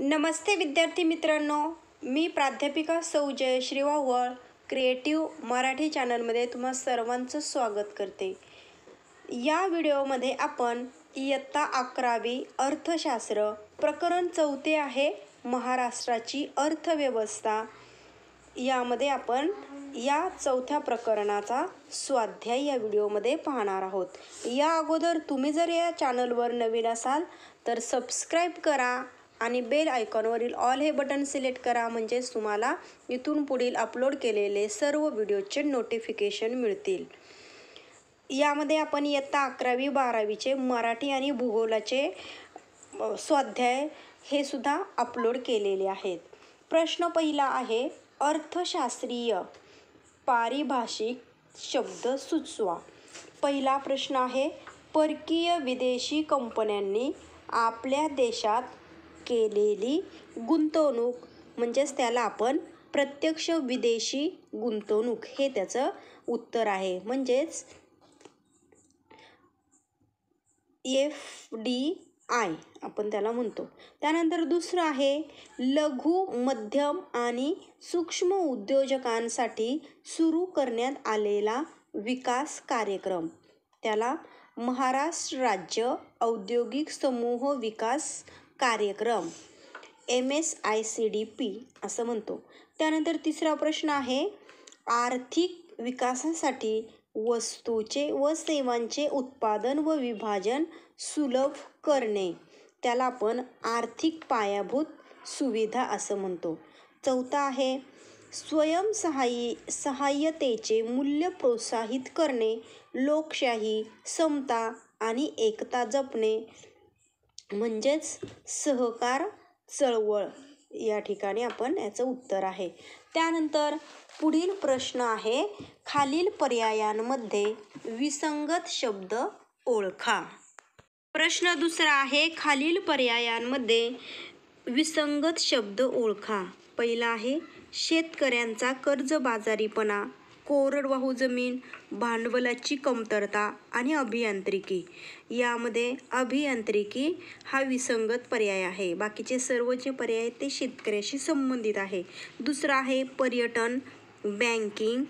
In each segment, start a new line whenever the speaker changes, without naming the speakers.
नमस्ते विद्यार्थी मित्रांनो, मी प्राध्यापिका सौ जयश्री वाव्हळ क्रिएटिव्ह मराठी चॅनलमध्ये तुम्हा सर्वांचं स्वागत करते. या व्हिडिओमध्ये आपण इयत्ता 11वी अर्थशास्त्र प्रकरण 4 आहे महाराष्ट्राची अर्थव्यवस्था. यामध्ये आपण या 4थ्या प्रकरणाचा स्वाध्याय या व्हिडिओमध्ये पाहणार आहोत. या अगोदर तुम्ही जर या चॅनलवर नवीन असाल तर सबस्क्राईब करा आणि बेल आयकॉनवरील ऑल हे बटन सिलेक्ट करा, म्हणजेच तुम्हाला इथून पुढील अपलोड केलेले सर्व व्हिडिओचे नोटिफिकेशन मिळतील. यामध्ये आपण इयत्ता 11वी 12वीचे मराठी आणि भूगोलाचे स्वाध्याय हे सुद्धा अपलोड केलेले आहेत. प्रश्न पहिला आहे, अर्थशास्त्रीय पारिभाषिक शब्द सुचवा. पहिला प्रश्न आहे, परकीय विदेशी कंपन्यांनी आपल्या देशात केलेली गुंतवणूक, म्हणजेच त्याला आपण प्रत्यक्ष विदेशी गुंतवणूक हे त्याचं उत्तर आहे, म्हणजेच FDI आपण त्याला म्हणतो. त्यानंतर दुसरं आहे, लघु मध्यम आणि सूक्ष्म उद्योजकांसाठी सुरू करण्यात आलेला विकास कार्यक्रम, त्याला महाराष्ट्र राज्य औद्योगिक समूह विकास कार्यक्रम MSICDP असं म्हणतो. त्यानंतर तिसरा प्रश्न आहे, आर्थिक विकासासाठी वस्तूचे व सेवांचे उत्पादन व विभाजन सुलभ करणे, त्याला आपण आर्थिक पायाभूत सुविधा असं म्हणतो. चौथा आहे, स्वयंसहाय्यतेचे मूल्य प्रोत्साहित करणे, लोकशाही, समता आणि एकता जपणे, म्हणजेच सहकार चळवळ या ठिकाणी आपण याचं उत्तर आहे. त्यानंतर पुढील प्रश्न आहे, खालील पर्यायांमध्ये विसंगत शब्द ओळखा. प्रश्न दुसरा आहे, खालील पर्यायांमध्ये विसंगत शब्द ओळखा. पहिला आहे, शेतकऱ्यांचा कर्जबाजारीपणा, कोरडवाहू जमीन, भांडवलाची कमतरता आणि अभियांत्रिकी. यामध्ये अभियांत्रिकी हा विसंगत पर्याय आहे. बाकीचे सर्व जे पर्याय आहेत ते शेतकऱ्याशी संबंधित आहे. दुसरा आहे, पर्यटन, बँकिंग,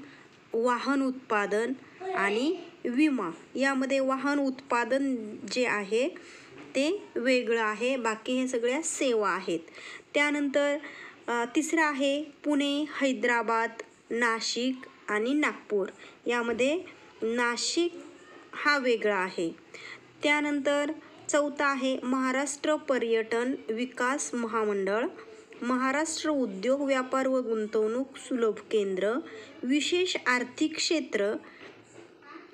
वाहन उत्पादन आणि विमा. यामध्ये वाहन उत्पादन जे आहे ते वेगळं आहे, बाकी हे सगळ्या सेवा आहेत. त्यानंतर तिसरं आहे, पुणे, हैदराबाद, नाशिक आणि नागपूर. यामध्ये नाशिक हा वेगळा आहे. त्यानंतर चौथा आहे, महाराष्ट्र पर्यटन विकास महामंडळ, महाराष्ट्र उद्योग व्यापार व गुंतवणूक सुलभ केंद्र, विशेष आर्थिक क्षेत्र,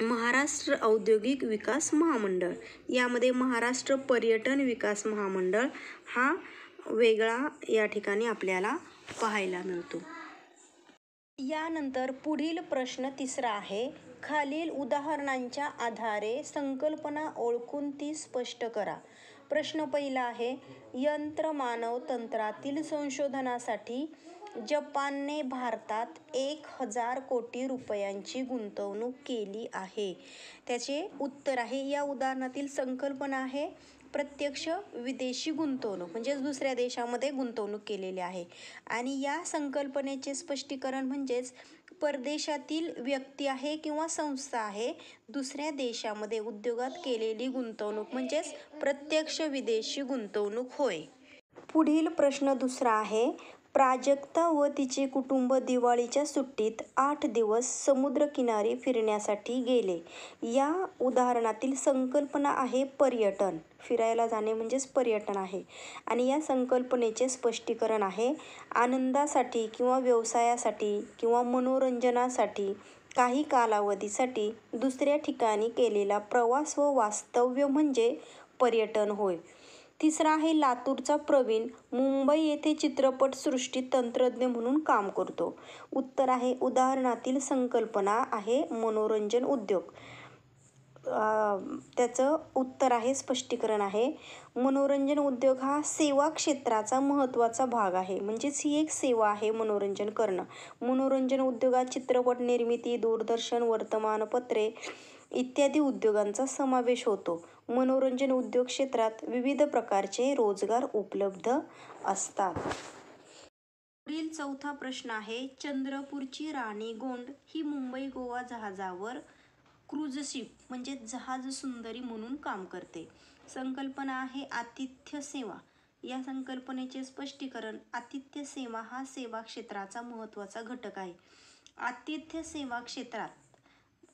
महाराष्ट्र औद्योगिक विकास महामंडळ. यामध्ये महाराष्ट्र पर्यटन विकास महामंडळ हा वेगळा या ठिकाणी आपल्याला पाहायला मिळतो. यानंतर पुढील प्रश्न तिसरा आहे, खालील उदाहरणांच्या आधारे संकल्पना ओळखून ती स्पष्ट करा. प्रश्न पहिला आहे, यंत्रमानव तंत्रातील संशोधनासाठी जपानने भारतात 1000 कोटी रुपयांची गुंतवणूक केली आहे. त्याचे उत्तर आहे, या उदाहरणातील संकल्पना आहे प्रत्यक्ष विदेशी गुंतवणूक, म्हणजेच दुसऱ्या देशामध्ये गुंतवणूक केलेली आहे. आणि या संकल्पनेचे स्पष्टीकरण म्हणजेच परदेशातील व्यक्ती आहे किंवा संस्था आहे दुसऱ्या देशामध्ये उद्योगात केलेली गुंतवणूक, म्हणजेच प्रत्यक्ष विदेशी गुंतवणूक होय. पुढील प्रश्न दुसरा आहे, प्राजक्ता व तिचे कुटुंब दिवाळीच्या सुट्टीत 8 दिवस समुद्रकिनारी फिरण्यासाठी गेले. या उदाहरणातील संकल्पना आहे पर्यटन, फिरायला जाणे म्हणजेच पर्यटन आहे. आणि या संकल्पनेचे स्पष्टीकरण आहे, आनंदासाठी किंवा व्यवसायासाठी किंवा मनोरंजनासाठी काही कालावधीसाठी दुसऱ्या ठिकाणी केलेला प्रवास व वास्तव्य म्हणजे पर्यटन होय. तिसरा आहे, लातूरचा प्रवीण मुंबई येथे चित्रपटसृष्टीत तंत्रज्ञ म्हणून काम करतो. उत्तर आहे, उदाहरणातील संकल्पना आहे मनोरंजन उद्योग. त्याचं उत्तर आहे, स्पष्टीकरण आहे, मनोरंजन उद्योग हा सेवा क्षेत्राचा महत्त्वाचा भाग आहे, म्हणजेच ही एक सेवा आहे मनोरंजन करणं. मनोरंजन उद्योगात चित्रपट निर्मिती, दूरदर्शन, वर्तमानपत्रे इत्यादी उद्योगांचा समावेश होतो. मनोरंजन उद्योग क्षेत्रात विविध प्रकारचे रोजगार उपलब्ध असतात. पुढील चौथा प्रश्न आहे, चंद्रपूरची राणी गोंड ही मुंबई गोवा जहाजावर क्रूझ शिप म्हणजे जहाज सुंदरी म्हणून काम करते. संकल्पना आहे आतिथ्य सेवा. या संकल्पनेचे स्पष्टीकरण, आतिथ्य सेवा हा सेवा क्षेत्राचा महत्त्वाचा घटक आहे. आतिथ्य सेवा क्षेत्रात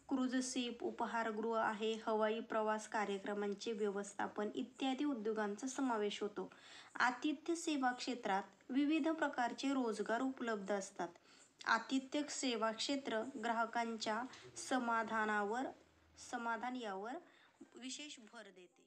क्रूझ शिप, उपहारगृह आहे, हवाई प्रवास, कार्यक्रमांचे व्यवस्थापन इत्यादी उद्योगांचा समावेश होतो. आतिथ्य सेवा क्षेत्रात विविध प्रकारचे रोजगार उपलब्ध असतात. आतिथ्य सेवा क्षेत्र ग्राहकांच्या समाधान यावर विशेष भर देते.